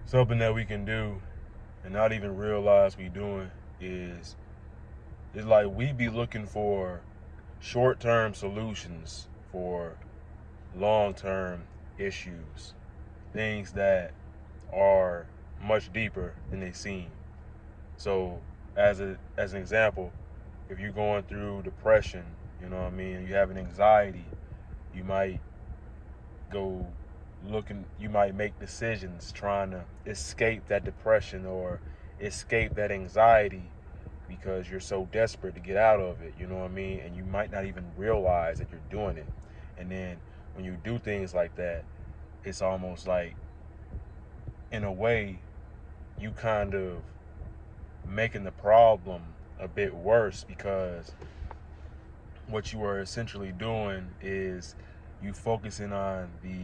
something that we can do and not even realize we doing is like we be looking for short-term solutions for long-term issues, things that are much deeper than they seem. So, as an example, if you're going through depression, you know what I mean, you have an anxiety, you might go you might make decisions trying to escape that depression or escape that anxiety because you're so desperate to get out of it, you know what I mean? And you might not even realize that you're doing it. And then when you do things like that, it's almost like, in a way, you kind of making the problem a bit worse, because what you are essentially doing is you focusing on the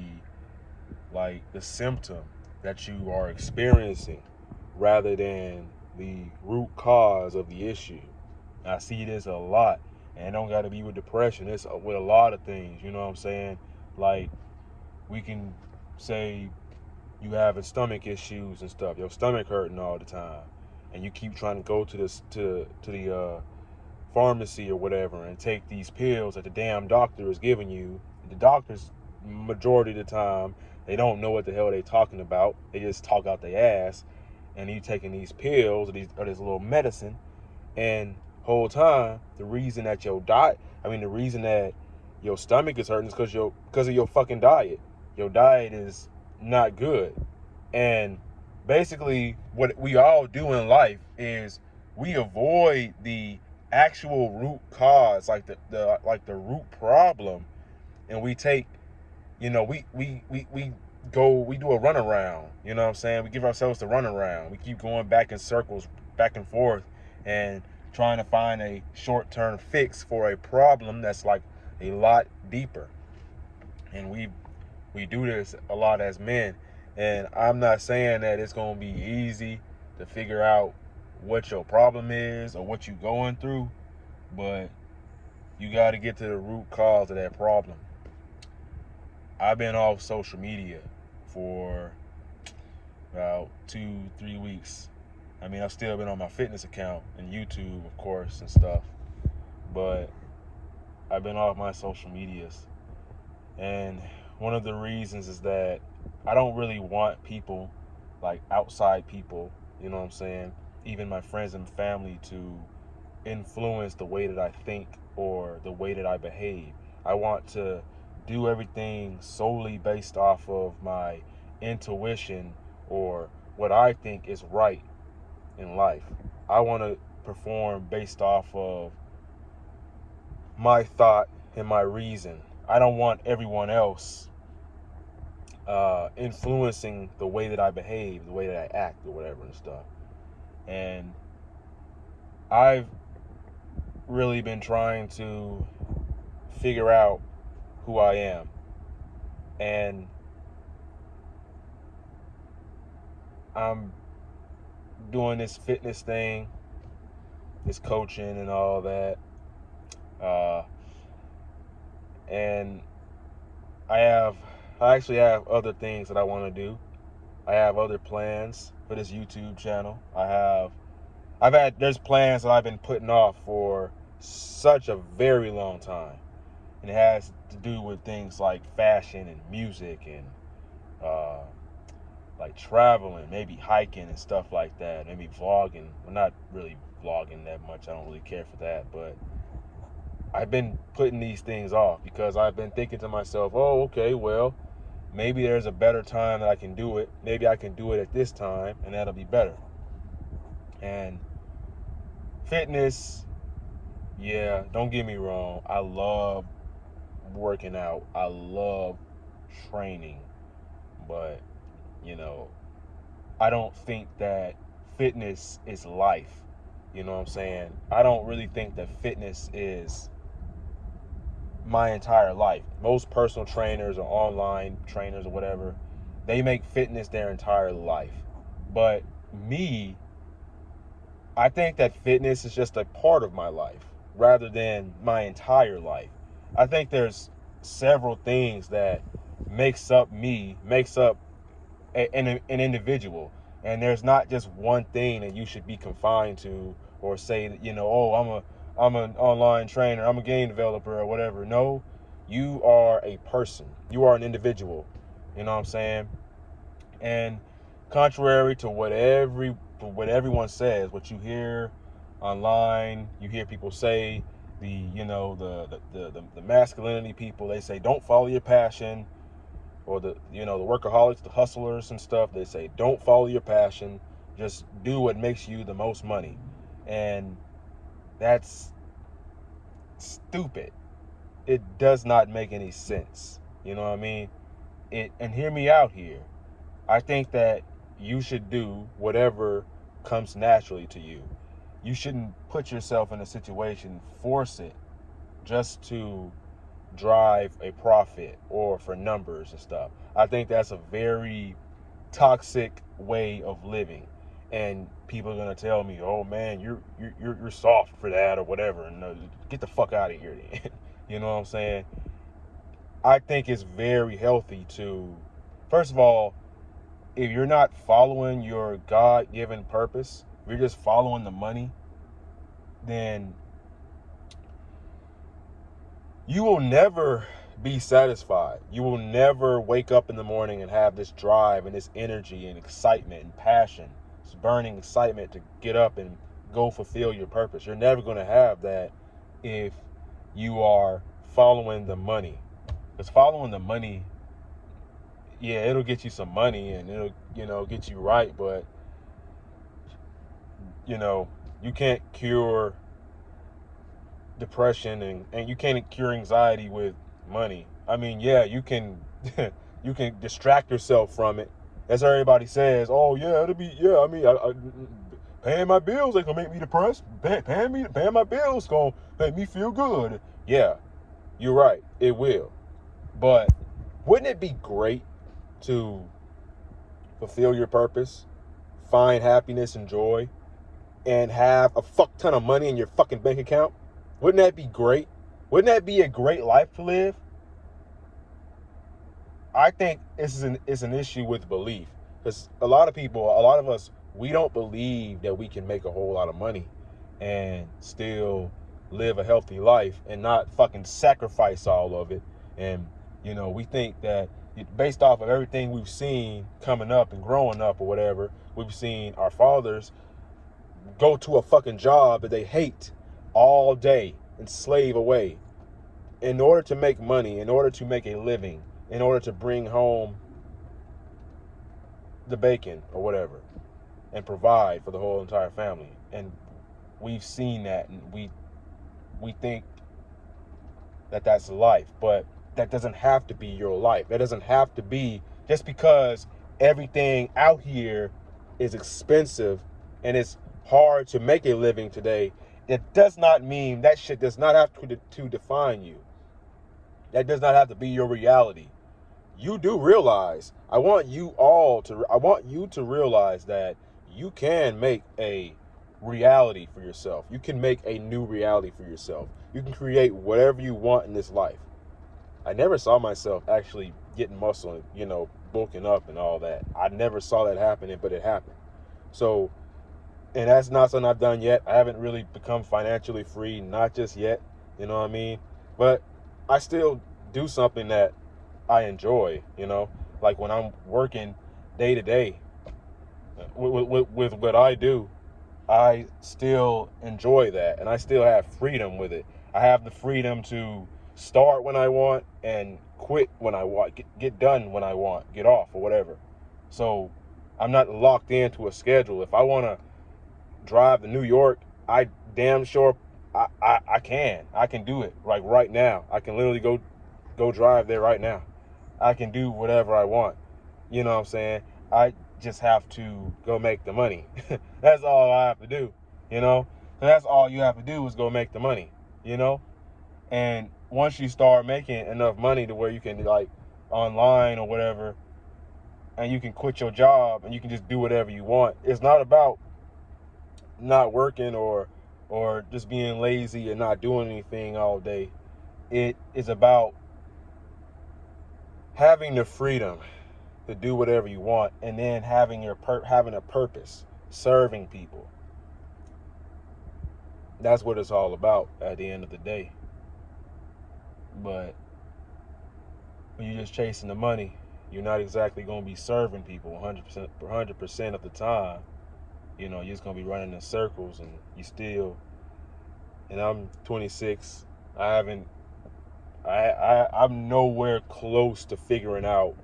symptom that you are experiencing rather than the root cause of the issue. I see this a lot, and it don't got to be with depression. It's with a lot of things. You know what I'm saying? Like, we can say you having stomach issues and stuff. Your stomach hurting all the time, and you keep trying to go to this to the pharmacy or whatever and take these pills that the damn doctor is giving you. The doctors, majority of the time, they don't know what the hell they talking about. They just talk out their ass, and you taking these pills or this little medicine, and whole time the reason that the reason that your stomach is hurting is because of your fucking diet. Your diet is not good. And basically what we all do in life is we avoid the actual root cause, like the root problem, and we take, we do a runaround. You know what I'm saying? We give ourselves the runaround. We keep going back in circles, back and forth, and trying to find a short-term fix for a problem that's like a lot deeper. And we do this a lot as men. And I'm not saying that it's gonna be easy to figure out what your problem is or what you're going through, but you got to get to the root cause of that problem. I've been off social media for about 2-3 weeks. I mean, I've still been on my fitness account and YouTube, of course, and stuff, but I've been off my social medias. And one of the reasons is that I don't really want people, like outside people, you know what I'm saying, even my friends and family, to influence the way that I think or the way that I behave. I want to do everything solely based off of my intuition or what I think is right in life. I want to perform based off of my thought and my reason. I don't want everyone else influencing the way that I behave, the way that I act, or whatever and stuff. And I've really been trying to figure out who I am. And I'm doing this fitness thing, this coaching and all that. And I actually have other things that I want to do. I have other plans for this YouTube channel. There's plans that I've been putting off for such a very long time. And it has to do with things like fashion and music and like traveling, maybe hiking and stuff like that. Maybe vlogging. Well, not really vlogging that much. I don't really care for that. But I've been putting these things off because I've been thinking to myself, oh, okay, well, maybe there's a better time that I can do it. Maybe I can do it at this time and that'll be better. And fitness, yeah, don't get me wrong. I love working out. I love training. But, you know, I don't think that fitness is life. You know what I'm saying? I don't really think that fitness is my entire life. Most personal trainers or online trainers or whatever, they make fitness their entire life. But me, I think that fitness is just a part of my life rather than my entire life. I think there's several things that makes up me, makes up an individual. And there's not just one thing that you should be confined to, or say that, oh, I'm an online trainer, I'm a game developer or whatever. No, you are a person. You are an individual. You know what I'm saying? And contrary to what everyone says, what you hear online, you hear people say, the masculinity people, they say don't follow your passion, or the workaholics, the hustlers and stuff, they say don't follow your passion, just do what makes you the most money. And that's stupid. It does not make any sense. You know what I mean? And hear me out here. I think that you should do whatever comes naturally to you. You shouldn't put yourself in a situation, force it, just to drive a profit or for numbers and stuff. I think that's a very toxic way of living. And people are gonna tell me, "Oh man, you're soft for that or whatever." And get the fuck out of here, then. You know what I'm saying? I think it's very healthy to, first of all, if you're not following your God-given purpose, if you're just following the money, then you will never be satisfied. You will never wake up in the morning and have this drive and this energy and excitement and passion, this burning excitement to get up and go fulfill your purpose. You're never going to have that if you are following the money. Because following the money, yeah, it'll get you some money and it'll, get you right, but, you can't cure depression and you can't cure anxiety with money. I mean, yeah, you can you can distract yourself from it. As everybody says, oh yeah, it'll be, yeah, I mean, I paying my bills ain't gonna make me depressed. Paying my bills gonna make me feel good. Yeah, you're right, it will. But wouldn't it be great to fulfill your purpose, find happiness and joy, and have a fuck ton of money in your fucking bank account? Wouldn't that be great? Wouldn't that be a great life to live? I think it's an issue with belief. Because a lot of us, we don't believe that we can make a whole lot of money and still live a healthy life and not fucking sacrifice all of it. And, we think that based off of everything we've seen coming up and growing up or whatever, we've seen our fathers go to a fucking job that they hate all day and slave away in order to make money, in order to make a living, in order to bring home the bacon or whatever and provide for the whole entire family. And we've seen that, and we think that that's life, but that doesn't have to be your life. That doesn't have to be, just because everything out here is expensive and it's hard to make a living today, it does not mean that shit does not have to define you. That does not have to be your reality. You do realize, I want you to realize that you can make a reality for yourself. You can make a new reality for yourself. You can create whatever you want in this life. I never saw myself actually getting muscle and, bulking up and all that. I never saw that happening, but it happened. So, and that's not something I've done yet. I haven't really become financially free, not just yet, you know what I mean? But I still do something that I enjoy, like when I'm working day to day with what I do, I still enjoy that, and I still have freedom with it. I have the freedom to start when I want and quit when I want, get done when I want, get off or whatever. So I'm not locked into a schedule. If I want to drive to New York, I damn sure I can do it. Like right now, I can literally go drive there right now. I can do whatever I want. You know what I'm saying? I just have to go make the money. That's all I have to do, So that's all you have to do is go make the money, And once you start making enough money to where you can, like, online or whatever, and you can quit your job and you can just do whatever you want. It's not about not working or just being lazy and not doing anything all day. It is about having the freedom to do whatever you want, and then having having a purpose, serving people. That's what it's all about at the end of the day. But when you're just chasing the money, you're not exactly going to be serving people 100% of the time. You know, you're just going to be running in circles, and you still. And I'm 26. I'm nowhere close to figuring out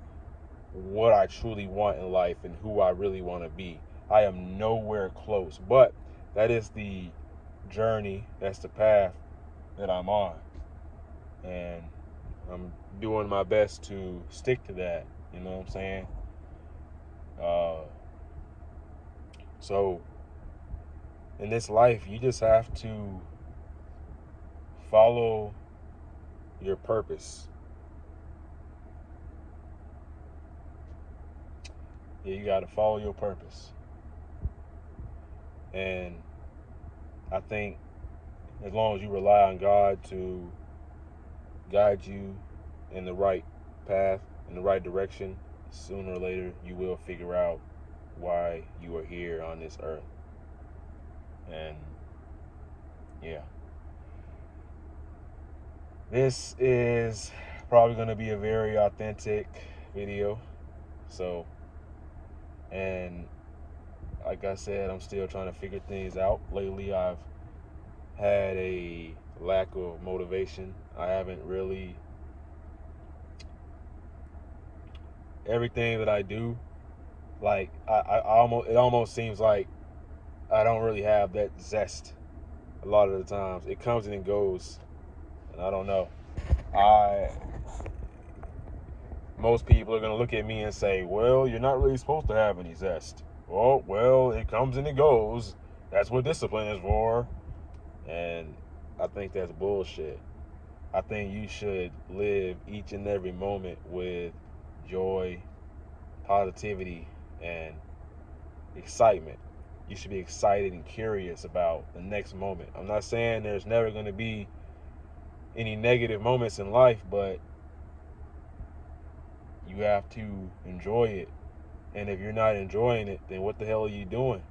what I truly want in life and who I really want to be. I am nowhere close, but that is the journey, that's the path that I'm on, and I'm doing my best to stick to that. You know what I'm saying? So in this life, you just have to follow your purpose. Yeah, you got to follow your purpose. And I think as long as you rely on God to guide you in the right path, in the right direction, sooner or later you will figure out why you are here on this earth. And yeah, this is probably going to be a very authentic video. So, and like I said, I'm still trying to figure things out. Lately, I've had a lack of motivation. I haven't really, everything that I do, like it almost seems like I don't really have that zest a lot of the times. It comes and it goes, and I don't know. Most people are gonna look at me and say, well, you're not really supposed to have any zest. Oh, well, it comes and it goes. That's what discipline is for. And I think that's bullshit. I think you should live each and every moment with joy, positivity, and excitement. You should be excited and curious about the next moment. I'm not saying there's never going to be any negative moments in life, but you have to enjoy it. And if you're not enjoying it, then what the hell are you doing?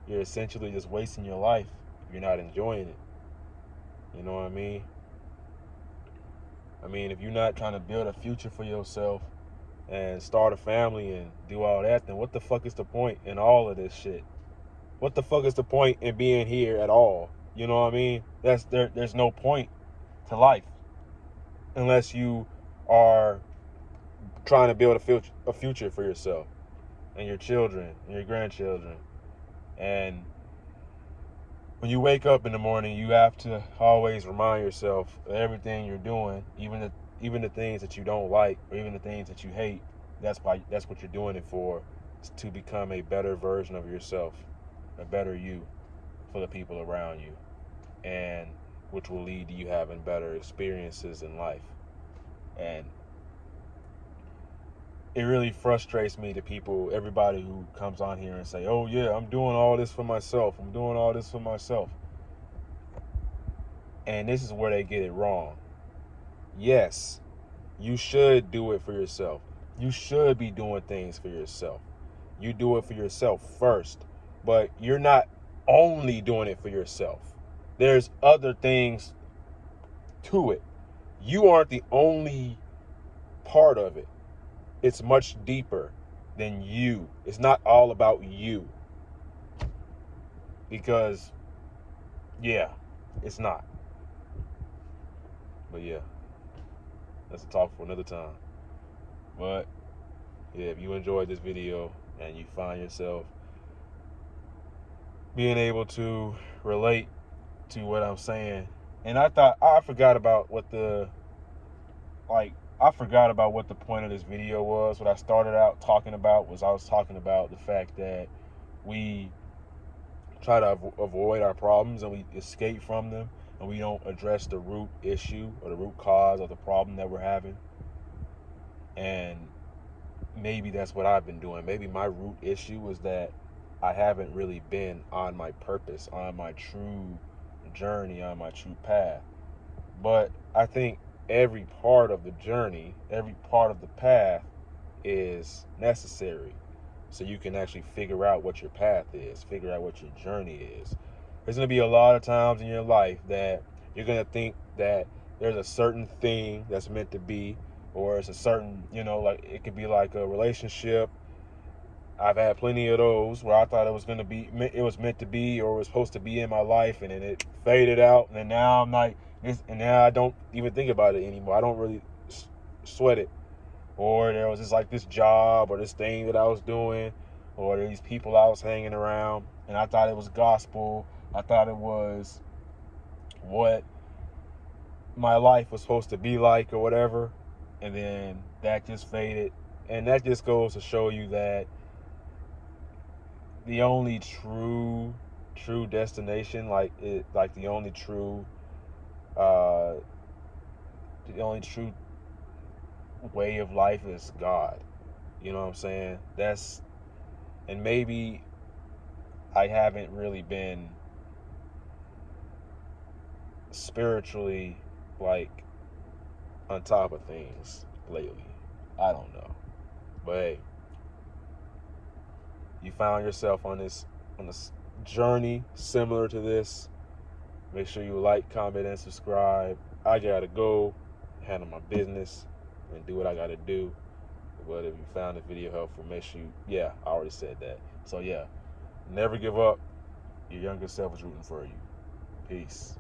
You're essentially just wasting your life if you're not enjoying it. You know what I mean? I mean, if you're not trying to build a future for yourself and start a family and do all that, then what the fuck is the point in all of this shit? What the fuck is the point in being here at all? You know what I mean? There's no point to life unless you are trying to build a future for yourself and your children and your grandchildren. And when you wake up in the morning, you have to always remind yourself of everything you're doing, even the things that you don't like or even the things that you hate. That's what you're doing it for, is to become a better version of yourself, a better you for the people around you, and which will lead to you having better experiences in life. And it really frustrates me to people, everybody who comes on here and say, oh yeah, I'm doing all this for myself. I'm doing all this for myself. And this is where they get it wrong. Yes, you should do it for yourself. You should be doing things for yourself. You do it for yourself first. But you're not only doing it for yourself. There's other things to it. You aren't the only part of it. It's much deeper than you. It's not all about you. Because, yeah, it's not. But yeah, that's a talk for another time. But yeah, if you enjoyed this video and you find yourself being able to relate to what I'm saying, and I forgot about what the point of this video was. What I started out talking about was I was talking about the fact that we try to avoid our problems and we escape from them, and we don't address the root issue or the root cause of the problem that we're having. And maybe that's what I've been doing. Maybe my root issue is that I haven't really been on my purpose, on my true journey, on my true path. But I think every part of the journey, every part of the path is necessary so you can actually figure out what your path is, figure out what your journey is. There's going to be a lot of times in your life that you're going to think that there's a certain thing that's meant to be, or it's a certain, like it could be like a relationship. I've had plenty of those where I thought it was meant to be, or was supposed to be in my life, and then it faded out, and then now I'm like this, and now I don't even think about it anymore. I don't really sweat it. Or there was just like this job or this thing that I was doing, or these people I was hanging around, and I thought it was gospel. I thought it was what my life was supposed to be like or whatever, and then that just faded. And that just goes to show you that the only true destination, like the only true uh way of life is God. You know what I'm saying? And maybe I haven't really been spiritually like on top of things lately. I don't know. But hey, you found yourself on this journey similar to this. Make sure you like, comment, and subscribe. I gotta go handle my business and do what I gotta do. But if you found the video helpful, make sure I already said that. So yeah, never give up. Your younger self is rooting for you. Peace.